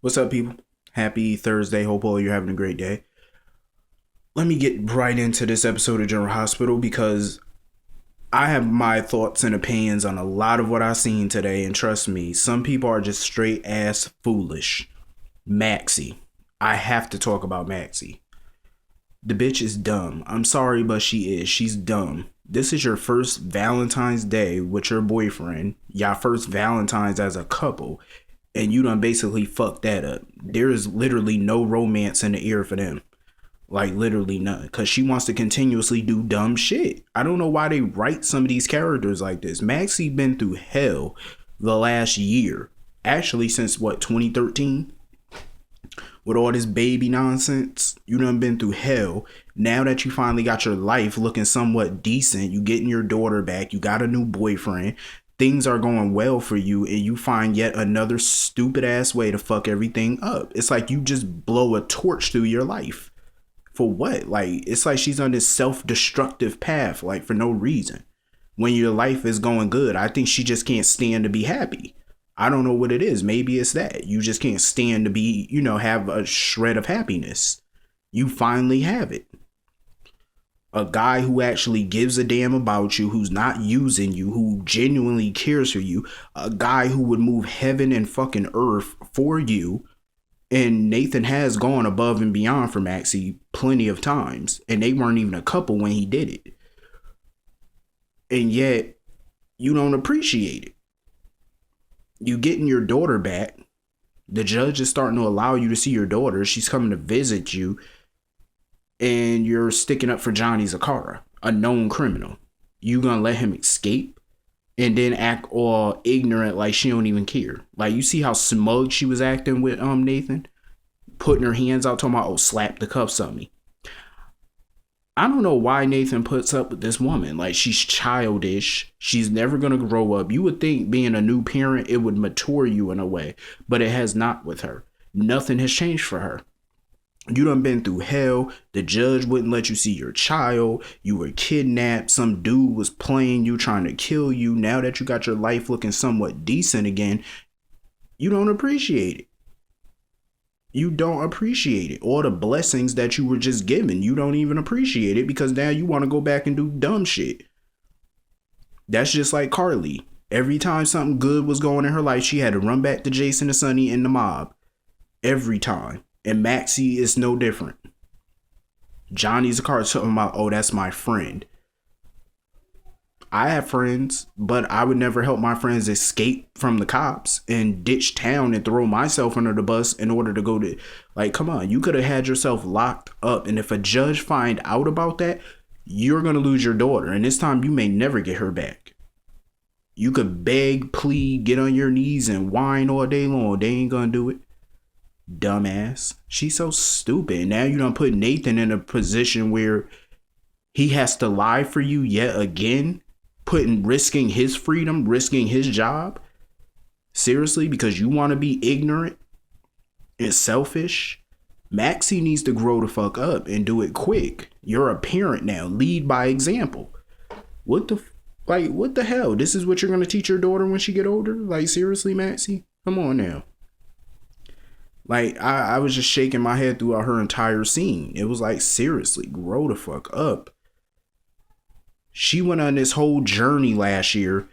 What's up, people? Happy Thursday. Hope all you're having a great day. Let me get right into this episode of General Hospital because I have my thoughts and opinions on a lot of what I've seen today. And trust me, some people are just straight ass foolish. Maxie. I have to talk about Maxie. The bitch is dumb. I'm sorry, but she is. She's dumb. This is your first Valentine's Day with your boyfriend. Y'all first Valentine's as a couple. And you done basically fucked that up. There is literally no romance in the air for them. Like, literally none. Because she wants to continuously do dumb shit. I don't know why they write some of these characters like this. Maxie been through hell the last year. Actually, since what, 2013? With all this baby nonsense. You done been through hell. Now that you finally got your life looking somewhat decent, you getting your daughter back. You got a new boyfriend. Things are going well for you, and you find yet another stupid ass way to fuck everything up. It's like you just blow a torch through your life. For what? Like, it's like she's on this self-destructive path, like, for no reason. When your life is going good, I think she just can't stand to be happy. I don't know what it is. Maybe it's that. You just can't stand to be, have a shred of happiness. You finally have it. A guy who actually gives a damn about you, who's not using you, who genuinely cares for you. A guy who would move heaven and fucking earth for you. And Nathan has gone above and beyond for Maxie plenty of times. And they weren't even a couple when he did it. And yet, you don't appreciate it. You getting your daughter back. The judge is starting to allow you to see your daughter. She's coming to visit you. And you're sticking up for Johnny Zakara, a known criminal. You gonna let him escape and then act all ignorant like she don't even care. Like, you see how smug she was acting with Nathan? Putting her hands out, talking about, oh, slap the cuffs on me. I don't know why Nathan puts up with this woman. Like, she's childish. She's never gonna grow up. You would think being a new parent, it would mature you in a way. But it has not with her. Nothing has changed for her. You done been through hell. The judge wouldn't let you see your child. You were kidnapped. Some dude was playing you, trying to kill you. Now that you got your life looking somewhat decent again, you don't appreciate it. You don't appreciate it. All the blessings that you were just given, you don't even appreciate it because now you want to go back and do dumb shit. That's just like Carly. Every time something good was going in her life, she had to run back to Jason and Sonny and the mob. Every time. And Maxie is no different. Johnny's a card talking about, oh, that's my friend. I have friends, but I would never help my friends escape from the cops and ditch town and throw myself under the bus in order to go to, like, come on, you could have had yourself locked up. And if a judge find out about that, you're going to lose your daughter. And this time you may never get her back. You could beg, plead, get on your knees and whine all day long. They ain't going to do it. Dumbass. She's so stupid. Now you done put Nathan in a position where he has to lie for you yet again, risking his freedom, risking his job. Seriously, because you want to be ignorant and selfish. Maxie needs to grow the fuck up and do it quick. You're a parent now. Lead by example. What the hell? This is what you're gonna teach your daughter when she get older? Like, seriously, Maxie? Come on now. Like, I was just shaking my head throughout her entire scene. It was like, seriously, grow the fuck up. She went on this whole journey last year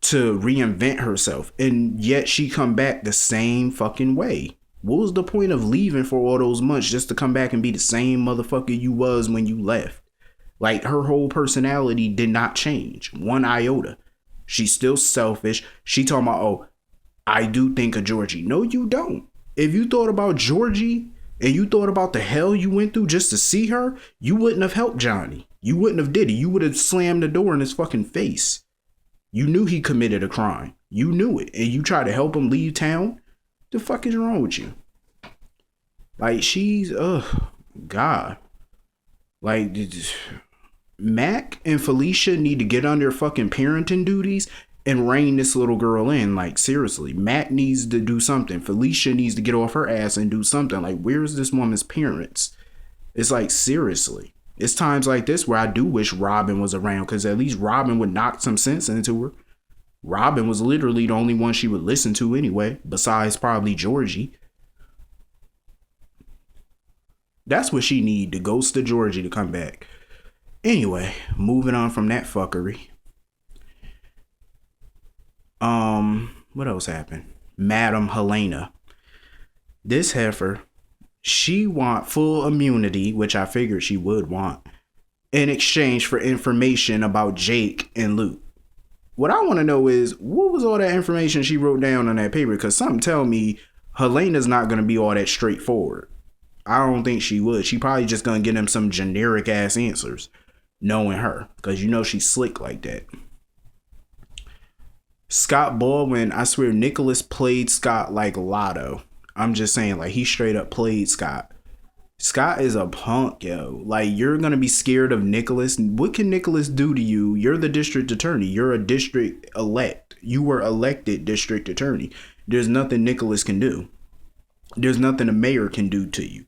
to reinvent herself. And yet she come back the same fucking way. What was the point of leaving for all those months just to come back and be the same motherfucker you was when you left? Like, her whole personality did not change. One iota. She's still selfish. She talking about, oh, I do think of Georgie. No, you don't. If you thought about Georgie and you thought about the hell you went through just to see her, you wouldn't have helped Johnny. You wouldn't have did it. You would have slammed the door in his fucking face. You knew he committed a crime. You knew it. And you tried to help him leave town? The fuck is wrong with you? Like, she's, God. Like, Mac and Felicia need to get on their fucking parenting duties and rein this little girl in. Like, seriously, Matt needs to do something. Felicia needs to get off her ass and do something. Like, where's this woman's parents? It's like, seriously. It's times like this where I do wish Robin was around, because at least Robin would knock some sense into her. Robin was literally the only one she would listen to anyway, besides probably Georgie. That's what she need, the ghost of Georgie to come back. Anyway, moving on from that fuckery. What else happened? Madam Helena. This heifer, she want full immunity, which I figured she would want, in exchange for information about Jake and Luke. What I want to know is, what was all that information she wrote down on that paper? Because something tell me Helena's not going to be all that straightforward. I don't think she would. She probably just going to get him some generic ass answers, knowing her, because you know she's slick like that. Scott Baldwin, I swear Nicholas played Scott like Lotto. I'm just saying, like, he straight up played Scott. Scott is a punk, yo. Like, you're gonna be scared of Nicholas. What can Nicholas do to you? You're the district attorney. You're a district elect. You were elected district attorney. There's nothing Nicholas can do. There's nothing the mayor can do to you.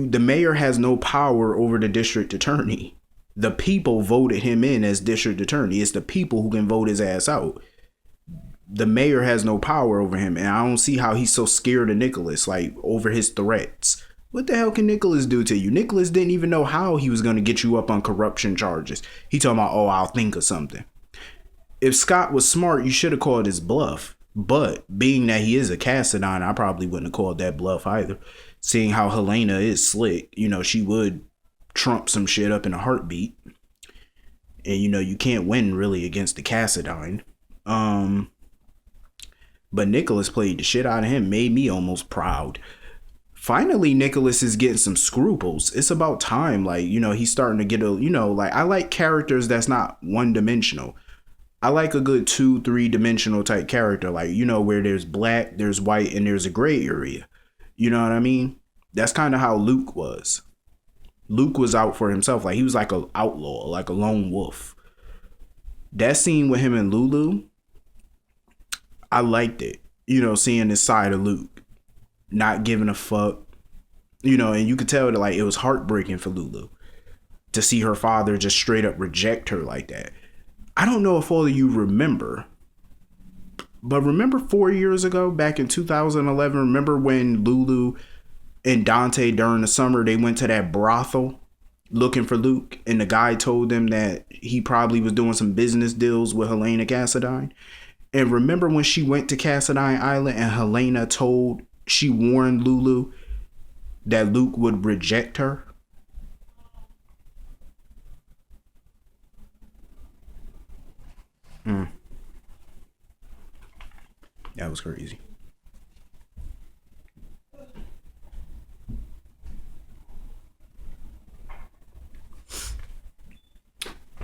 The mayor has no power over the district attorney. The people voted him in as district attorney. It's the people who can vote his ass out. The mayor has no power over him, and I don't see how he's so scared of Nicholas, like, over his threats. What the hell can Nicholas do to you? Nicholas didn't even know how he was going to get you up on corruption charges. He talking about, oh, I'll think of something. If Scott was smart, you should have called his bluff. But being that he is a Cassadine, I probably wouldn't have called that bluff either. Seeing how Helena is slick, you know, she would trump some shit up in a heartbeat. And, you know, you can't win really against the Cassadine. But Nicholas played the shit out of him, made me almost proud. Finally, Nicholas is getting some scruples. It's about time. Like, you know, he's starting to get I like characters that's not one dimensional. I like a good 2-3 dimensional type character. Like, you know, where there's black, there's white, and there's a gray area. You know what I mean? That's kind of how Luke was. Luke was out for himself. Like, he was like an outlaw, like a lone wolf. That scene with him and Lulu, I liked it. You know, seeing this side of Luke. Not giving a fuck. You know, and you could tell that, like, it was heartbreaking for Lulu to see her father just straight up reject her like that. I don't know if all of you remember, but remember 4 years ago, back in 2011, remember when Lulu and Dante during the summer, they went to that brothel looking for Luke, and the guy told them that he probably was doing some business deals with Helena Cassadine. And remember when she went to Cassadine Island and Helena she warned Lulu that Luke would reject her? That was crazy.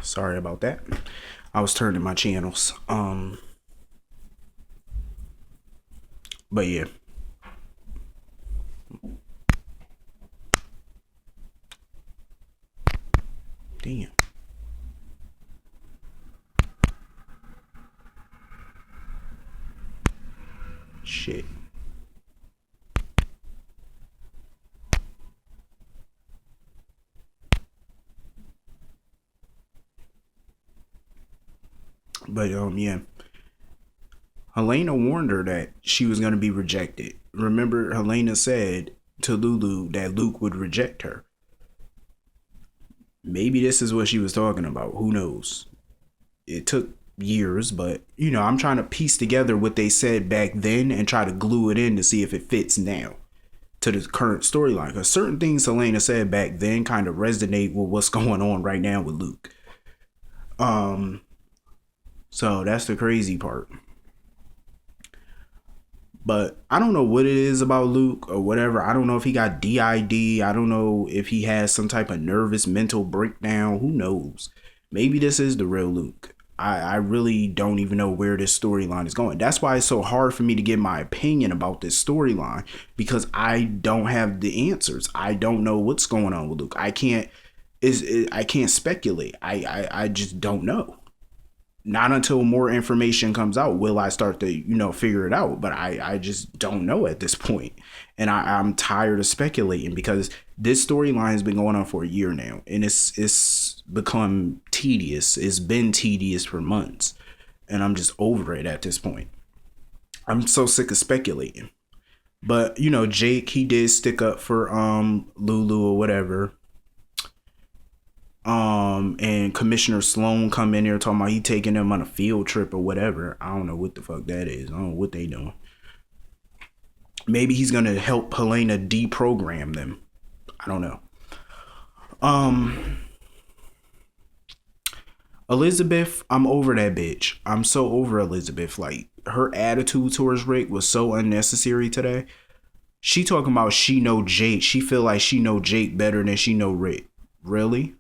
Sorry about that. I was turning my channels. But yeah. Damn. Shit. But yeah. Helena warned her that she was going to be rejected. Remember, Helena said to Lulu that Luke would reject her. Maybe this is what she was talking about. Who knows? It took years, but, you know, I'm trying to piece together what they said back then and try to glue it in to see if it fits now to the current storyline. Because certain things Helena said back then kind of resonate with what's going on right now with Luke. So that's the crazy part. But I don't know what it is about Luke or whatever. I don't know if he got DID. I don't know if he has some type of nervous mental breakdown. Who knows? Maybe this is the real Luke. I really don't even know where this storyline is going. That's why it's so hard for me to give my opinion about this storyline, because I don't have the answers. I don't know what's going on with Luke. I can't speculate. I just don't know. Not until more information comes out will I start to, you know, figure it out. But I just don't know at this point. And I'm tired of speculating, because this storyline has been going on for a year now. And it's become tedious. It's been tedious for months. and I'm just over it at this point. I'm so sick of speculating. But Jake, he did stick up for Lulu or whatever. And Commissioner Sloan come in here talking about he taking them on a field trip or whatever. I don't know what the fuck that is. I don't know what they doing. Maybe he's gonna help Helena deprogram them. I don't know. Elizabeth, I'm over that bitch. I'm so over Elizabeth. Like, her attitude towards Rick was so unnecessary today. She talking about she know Jake. She feel like she know Jake better than she know Rick. Really?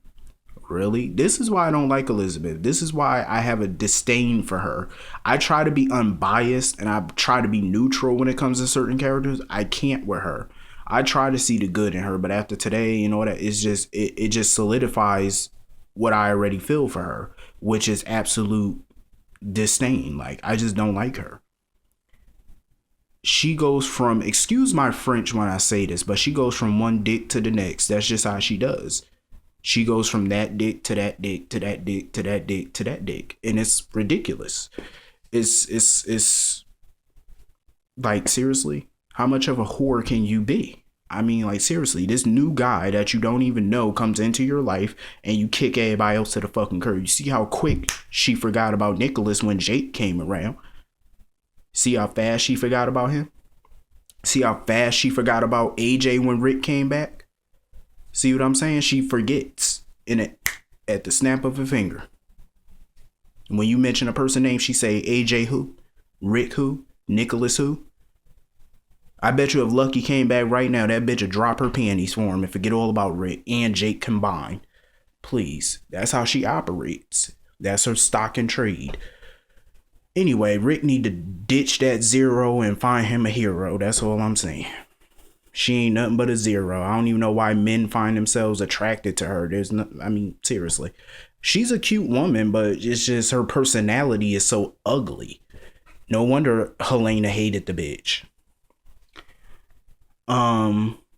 This is why I don't like Elizabeth. This is why I have a disdain for her. I try to be unbiased and I try to be neutral when it comes to certain characters. I can't with her. I try to see the good in her, but after today, that it's just it just solidifies what I already feel for her, which is absolute disdain. Like, I just don't like her. She goes from, excuse my French when I say this, but she goes from one dick to the next. That's just how she does. She goes from that dick to that dick to that dick to that dick to that dick. And it's ridiculous. It's like, seriously, how much of a whore can you be? I mean, like, seriously, this new guy that you don't even know comes into your life and you kick everybody else to the fucking curb. You see how quick she forgot about Nicholas when Jake came around? See how fast she forgot about him? See how fast she forgot about AJ when Rick came back? See what I'm saying? She forgets at the snap of a finger. When you mention a person name, she say AJ who? Rick who? Nicholas who? I bet you if Lucky came back right now, that bitch would drop her panties for him and forget all about Rick and Jake combined. Please. That's how she operates. That's her stock and trade. Anyway, Rick need to ditch that zero and find him a hero. That's all I'm saying. She ain't nothing but a zero. I don't even know why men find themselves attracted to her. Seriously. She's a cute woman, but it's just her personality is so ugly. No wonder Helena hated the bitch.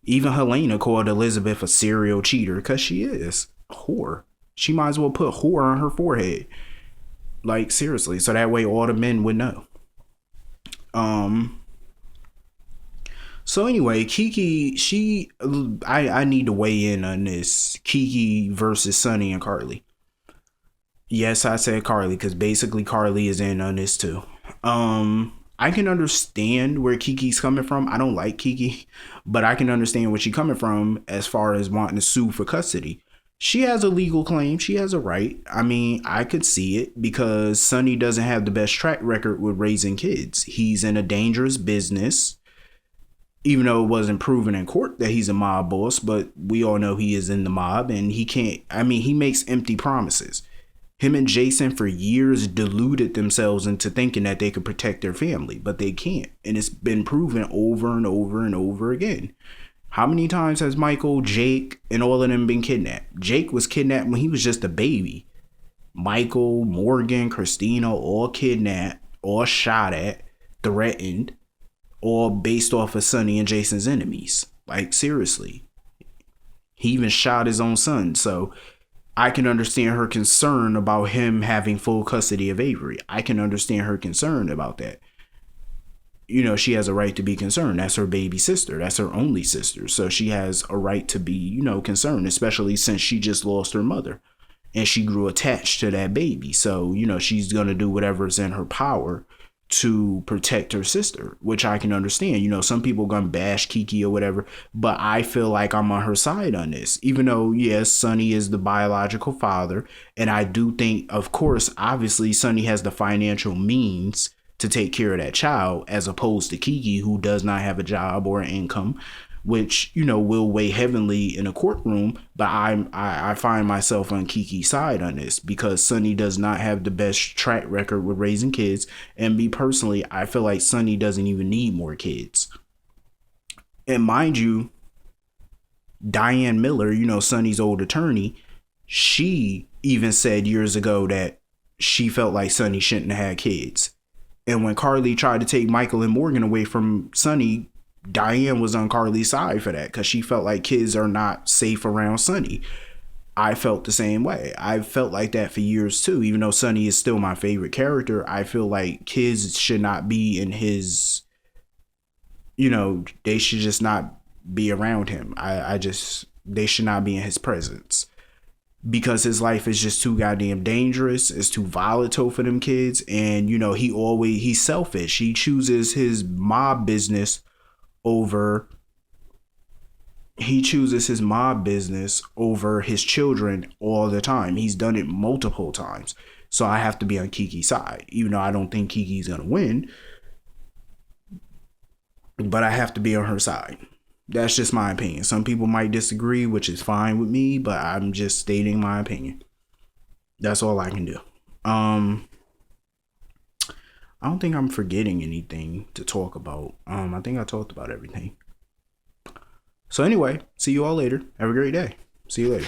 Even Helena called Elizabeth a serial cheater because she is a whore. She might as well put whore on her forehead. Like, seriously, so that way all the men would know. So anyway, Kiki, I need to weigh in on this. Kiki versus Sonny and Carly. Yes, I said Carly because basically Carly is in on this too. I can understand where Kiki's coming from. I don't like Kiki, but I can understand where she's coming from as far as wanting to sue for custody. She has a legal claim. She has a right. I mean, I could see it because Sonny doesn't have the best track record with raising kids. He's in a dangerous business, even though it wasn't proven in court that he's a mob boss, but we all know he is in the mob and he makes empty promises. Him and Jason for years deluded themselves into thinking that they could protect their family, but they can't. And it's been proven over and over and over again. How many times has Michael, Jake, and all of them been kidnapped? Jake was kidnapped when he was just a baby. Michael, Morgan, Christina, all kidnapped, all shot at, threatened, all based off of Sonny and Jason's enemies. Like, seriously. He even shot his own son. So I can understand her concern about him having full custody of Avery. I can understand her concern about that. She has a right to be concerned. That's her baby sister. That's her only sister. So she has a right to be, concerned, especially since she just lost her mother and she grew attached to that baby. So, she's going to do whatever's in her power to protect her sister, which I can understand. Some people gonna bash Kiki or whatever, but I feel like I'm on her side on this, even though, yes, Sonny is the biological father. And I do think, of course, obviously Sonny has the financial means to take care of that child, as opposed to Kiki, who does not have a job or an income, which, will weigh heavily in a courtroom. But I find myself on Kiki's side on this because Sonny does not have the best track record with raising kids. And me personally, I feel like Sonny doesn't even need more kids. And mind you, Diane Miller, Sonny's old attorney, she even said years ago that she felt like Sonny shouldn't have had kids. And when Carly tried to take Michael and Morgan away from Sonny, Diane was on Carly's side for that because she felt like kids are not safe around Sonny. I felt the same way. I felt like that for years too. Even though Sonny is still my favorite character, I feel like kids should not be in his, they should just not be around him. They should not be in his presence because his life is just too goddamn dangerous. It's too volatile for them kids. And, he's selfish. He chooses his mob business over his children all the time. He's done it multiple times. So I have to be on Kiki's side, even though I don't think Kiki's gonna win. But I have to be on her side. That's just my opinion. Some people might disagree, which is fine with me, but I'm just stating my opinion. That's all I can do. I don't think I'm forgetting anything to talk about. I think I talked about everything. So anyway, see you all later. Have a great day. See you later.